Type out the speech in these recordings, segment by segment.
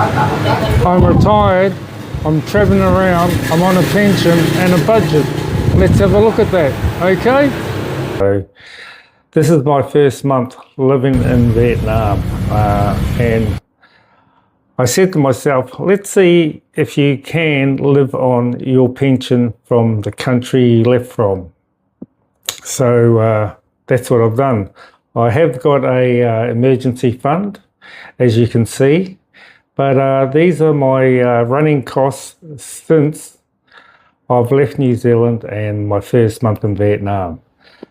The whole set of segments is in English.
I'm retired, I'm travelling around, I'm on a pension and a budget. Let's have a look at that, okay? So, this is my first month living in Vietnam, and I said to myself, let's see if you can live on your pension from the country you left from. So that's what I've done. I have got a emergency fund, as you can see, but these are my running costs since I've left New Zealand and my first month in Vietnam.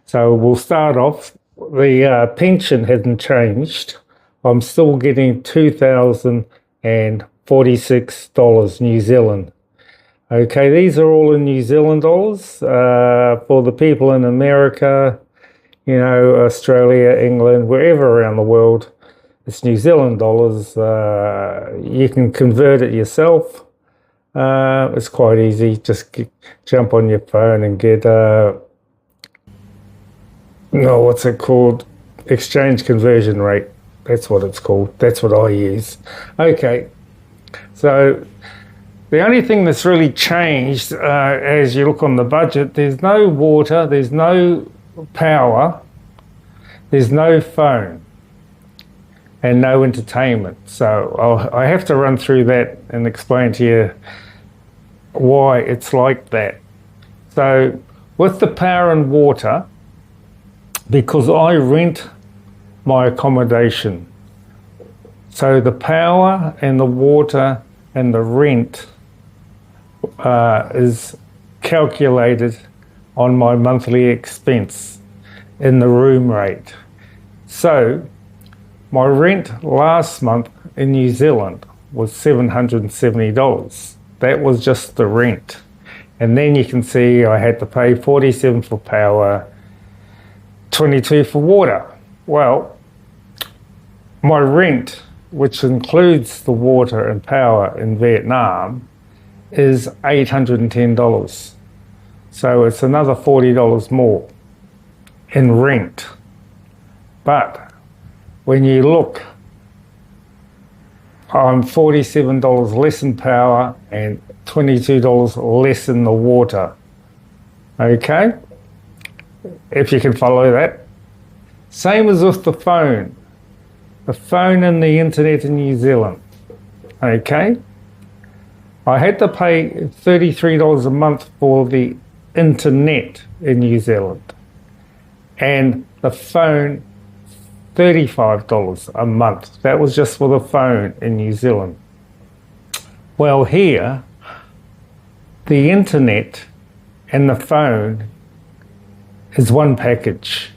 So we'll start off. The pension hasn't changed. I'm still getting $2,046 New Zealand. Okay, these are all in New Zealand dollars. For the people in America, you know, Australia, England, wherever around the world, it's New Zealand dollars. You can convert it yourself. It's quite easy. Just jump on your phone and get, what's it called? Exchange conversion rate. That's what it's called. That's what I use. Okay, so the only thing that's really changed as you look on the budget, there's no water, there's no power, there's no phone, and no entertainment. So I have to run through that and explain to you why it's like that. So with the power and water, because I rent my accommodation, so the power and the water and the rent is calculated on my monthly expense in the room rate. So my rent last month in New Zealand was $770. That was just the rent. And then you can see I had to pay $47 for power, $22 for water. Well, my rent, which includes the water and power in Vietnam, is $810. So it's another $40 more in rent. But when you look, I'm $47 less in power and $22 less in the water. Okay? If you can follow that. Same as with the phone. The phone and the internet in New Zealand. Okay? I had to pay $33 a month for the internet in New Zealand. And the phone, $35 a month. That was just for the phone in New Zealand. Well, here, the internet and the phone is one package.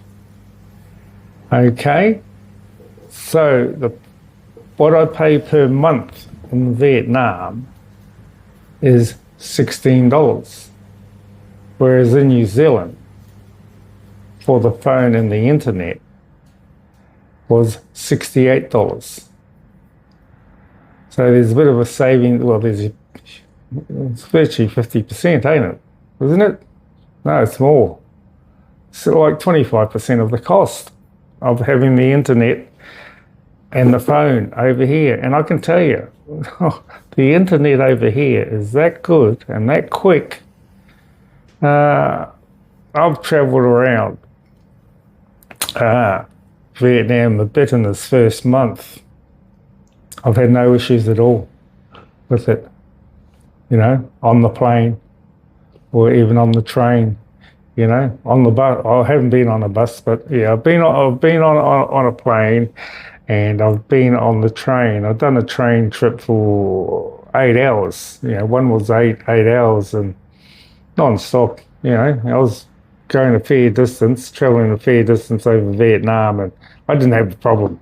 Okay? So what I pay per month in Vietnam is $16, whereas in New Zealand, for the phone and the internet, was $68. So there's a bit of a saving. Well, it's virtually 50%, ain't it? Isn't it? No, it's more. It's like 25% of the cost of having the internet and the phone over here. And I can tell you, the internet over here is that good and that quick. I've travelled around Vietnam a bit in this first month. I've had no issues at all with it, you know, on the plane or even on the train, you know, on the bus. I haven't been on a bus, but yeah, I've been on a plane, and I've been on the train. I've done a train trip for 8 hours. You know, one was eight hours and non-stop. You know, I was going a fair distance, traveling a fair distance over Vietnam, and I didn't have a problem.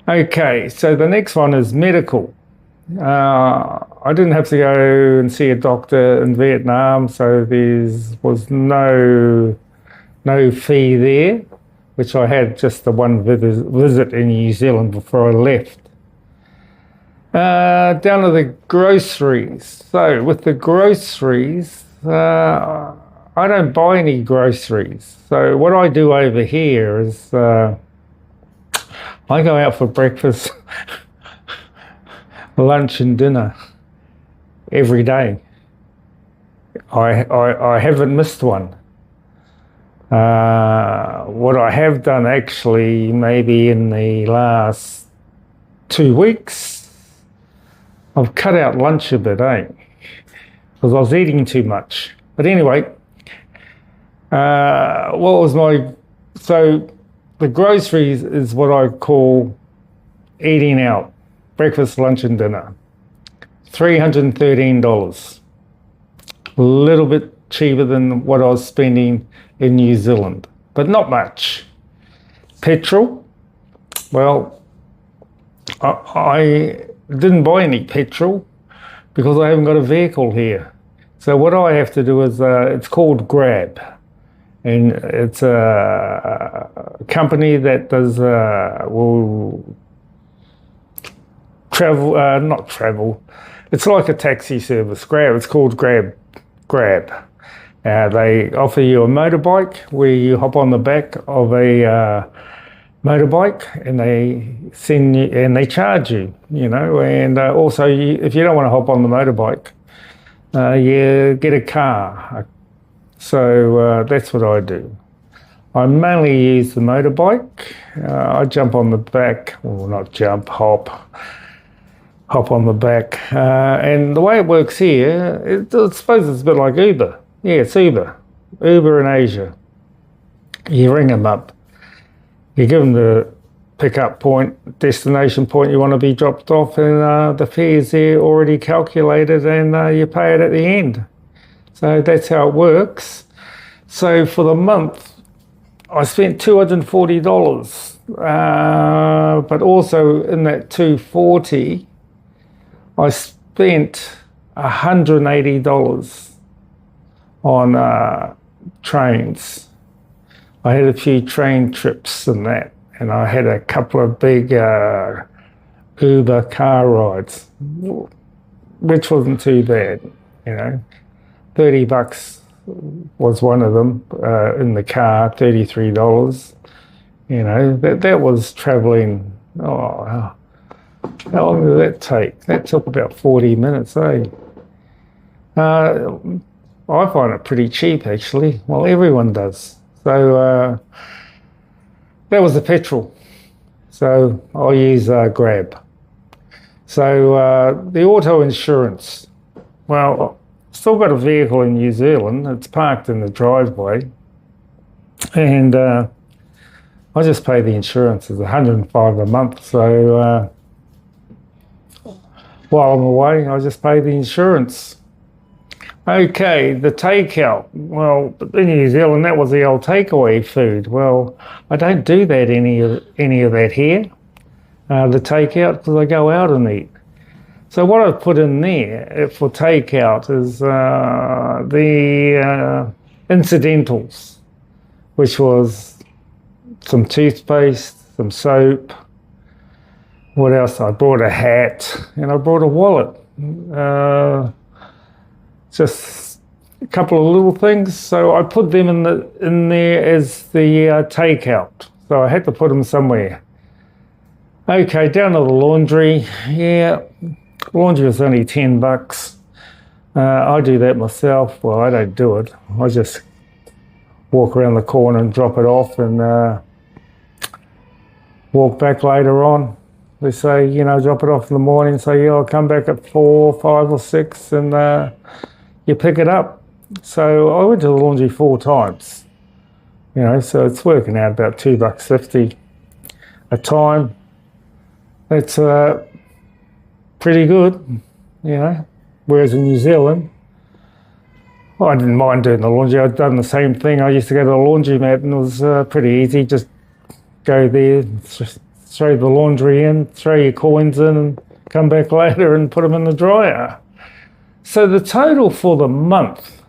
Okay, so the next one is medical. I didn't have to go and see a doctor in Vietnam, so there was no fee there, which I had just the one visit in New Zealand before I left. Down to the groceries. So with the groceries, I don't buy any groceries. So what I do over here is I go out for breakfast lunch and dinner every day. I haven't missed one. What I have done actually, maybe in the last 2 weeks, I've cut out lunch a bit, because I was eating too much. But anyway, so the groceries is what I call eating out, breakfast, lunch and dinner. $313. A little bit cheaper than what I was spending in New Zealand, but not much. Petrol, well, I didn't buy any petrol because I haven't got a vehicle here. So what I have to do is, it's called Grab, and it's a company that does, not travel. It's like a taxi service. Grab. It's called Grab. They offer you a motorbike where you hop on the back of a motorbike, and they charge you. And also, if you don't want to hop on the motorbike, you get a car. So that's what I do. I mainly use the motorbike. I jump on the back, well, not jump, hop on the back. And the way it works here, I suppose it's a bit like Uber. Yeah, it's Uber in Asia. You ring them up. You give them the pickup point, destination point you want to be dropped off, and the fare's there already calculated, and you pay it at the end. So that's how it works. So for the month, I spent $240, but also in that $240, I spent $180 on trains. I had a few train trips and that, and I had a couple of big Uber car rides, which wasn't too bad, $30 was one of them in the car, $33. That was traveling. How long did that take? That took about 40 minutes, I find it pretty cheap, actually. Well, everyone does. So that was the petrol. So I use Grab. So the auto insurance. Well, still got a vehicle in New Zealand. It's parked in the driveway. And I just pay the insurance. It's $105 a month. So while I'm away, I just pay the insurance. Okay, the takeout. Well, in New Zealand, that was the old takeaway food. Well, I don't do that any of that here, the takeout, because I go out and eat. So what I've put in there for takeout is the incidentals, which was some toothpaste, some soap. What else? I brought a hat, and I brought a wallet. Just a couple of little things. So I put them in there as the takeout. So I had to put them somewhere. Okay, down to the laundry. Yeah, laundry was only $10. I do that myself. Well, I don't do it. I just walk around the corner and drop it off, and walk back later on. They say, drop it off in the morning. So yeah, I'll come back at 4, 5 or 6, and you pick it up. So I went to the laundry 4 times, so it's working out about $2.50 a time. That's pretty good, whereas in New Zealand, I didn't mind doing the laundry. I'd done the same thing. I used to go to the laundromat, and it was pretty easy. Just go there, throw the laundry in, throw your coins in, and come back later and put them in the dryer. So the total for the month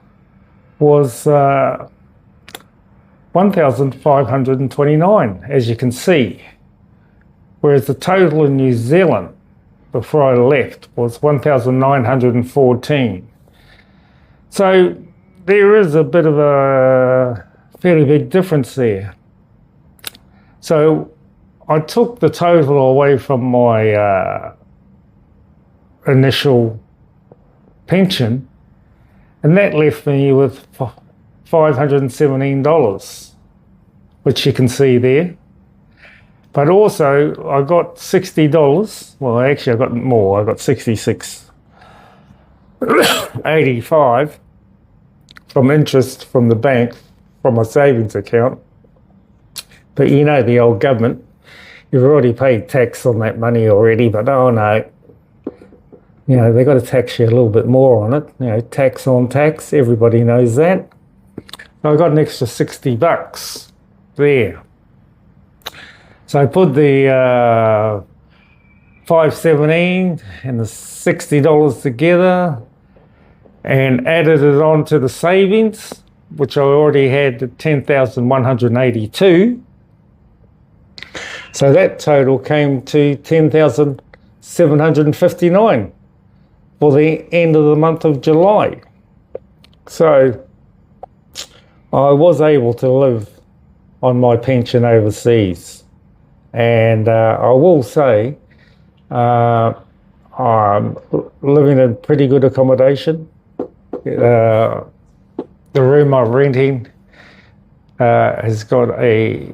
was $1,529, as you can see, whereas the total in New Zealand before I left was $1,914. So there is a bit of a fairly big difference there. So I took the total away from my initial pension, and that left me with $517, which you can see there. But also I got $60. Well, actually I got more. I got $66.85 from interest from the bank, from my savings account. But you know, the old government, you've already paid tax on that money already, but oh no, you know, they've got to tax you a little bit more on it. You know, tax on tax, everybody knows that. So I got an extra $60 there. So I put the 517 and the $60 together and added it on to the savings, which I already had 10,182. So that total came to 10,759 for the end of the month of July. So I was able to live on my pension overseas. And I will say I'm living in pretty good accommodation. The room I'm renting has got a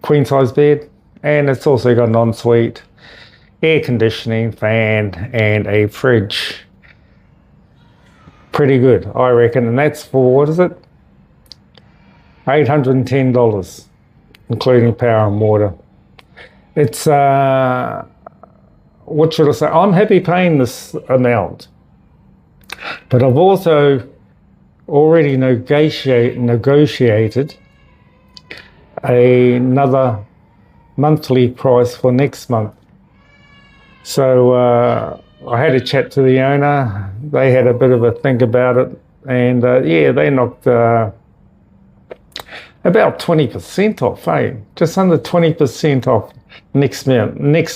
queen size bed, and it's also got an ensuite, air conditioning, fan, and a fridge. Pretty good, I reckon. And that's for, what is it? $810, including power and water. It's, what should I say? I'm happy paying this amount, but I've also already negotiated another monthly price for next month. So I had a chat to the owner. They had a bit of a think about it, and yeah, they knocked about 20% off, just under 20% off next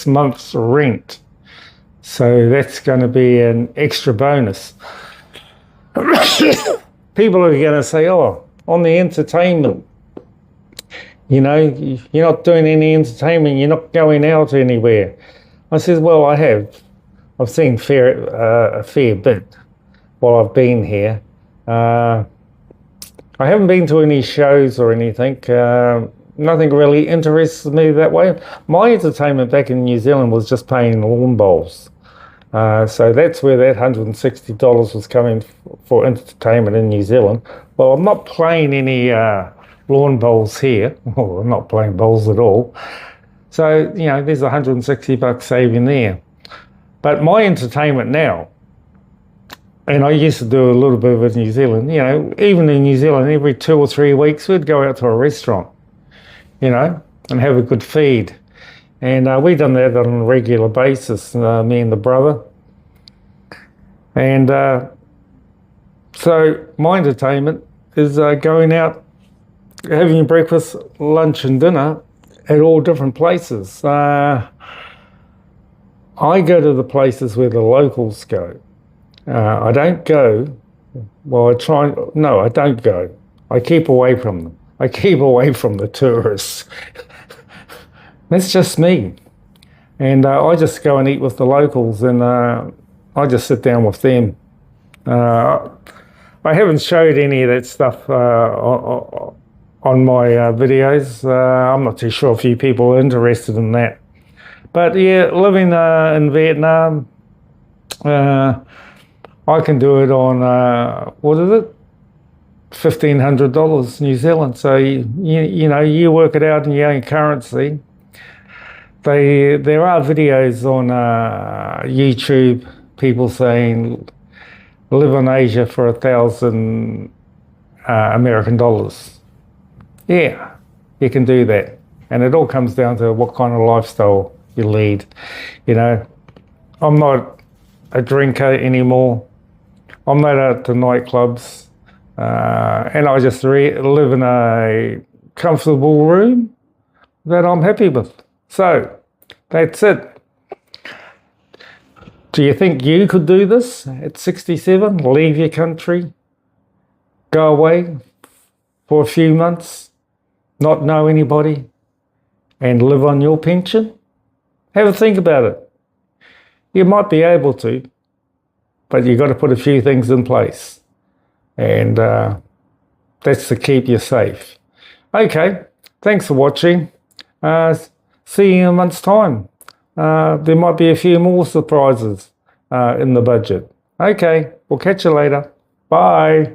month's rent. So that's going to be an extra bonus. People are going to say, oh, on the entertainment, you know, you're not doing any entertainment, you're not going out anywhere. I said, well, I have. I've seen a fair bit while I've been here. I haven't been to any shows or anything. Nothing really interests me that way. My entertainment back in New Zealand was just playing lawn bowls. So that's where that $160 was coming for entertainment in New Zealand. Well, I'm not playing any lawn bowls here. Well, I'm not playing bowls at all. So, you know, there's $160 saving there. But my entertainment now, and I used to do a little bit of it in New Zealand, you know, even in New Zealand, every 2 or 3 weeks, we'd go out to a restaurant, you know, and have a good feed. And we done that on a regular basis, me and the brother. And so my entertainment is going out, having breakfast, lunch and dinner at all different places. I go to the places where the locals go. I don't go, well, I don't go. I keep away from them. I keep away from the tourists. That's just me. And I just go and eat with the locals, and I just sit down with them. I haven't showed any of that stuff on my videos. I'm not too sure if you people are interested in that. But yeah, living in Vietnam, I can do it on, what is it? $1,500 New Zealand. So, you know, you work it out in your own currency. There are videos on YouTube, people saying, live in Asia for 1,000 American dollars. Yeah, you can do that. And it all comes down to what kind of lifestyle you lead. You know, I'm not a drinker anymore. I'm not out to nightclubs. And I just live in a comfortable room that I'm happy with. So, that's it. Do you think you could do this at 67? Leave your country, go away for a few months, not know anybody, and live on your pension? Have a think about it. You might be able to, but you've got to put a few things in place. And that's to keep you safe. Okay, thanks for watching. See you in a month's time. There might be a few more surprises in the budget. Okay, we'll catch you later. Bye.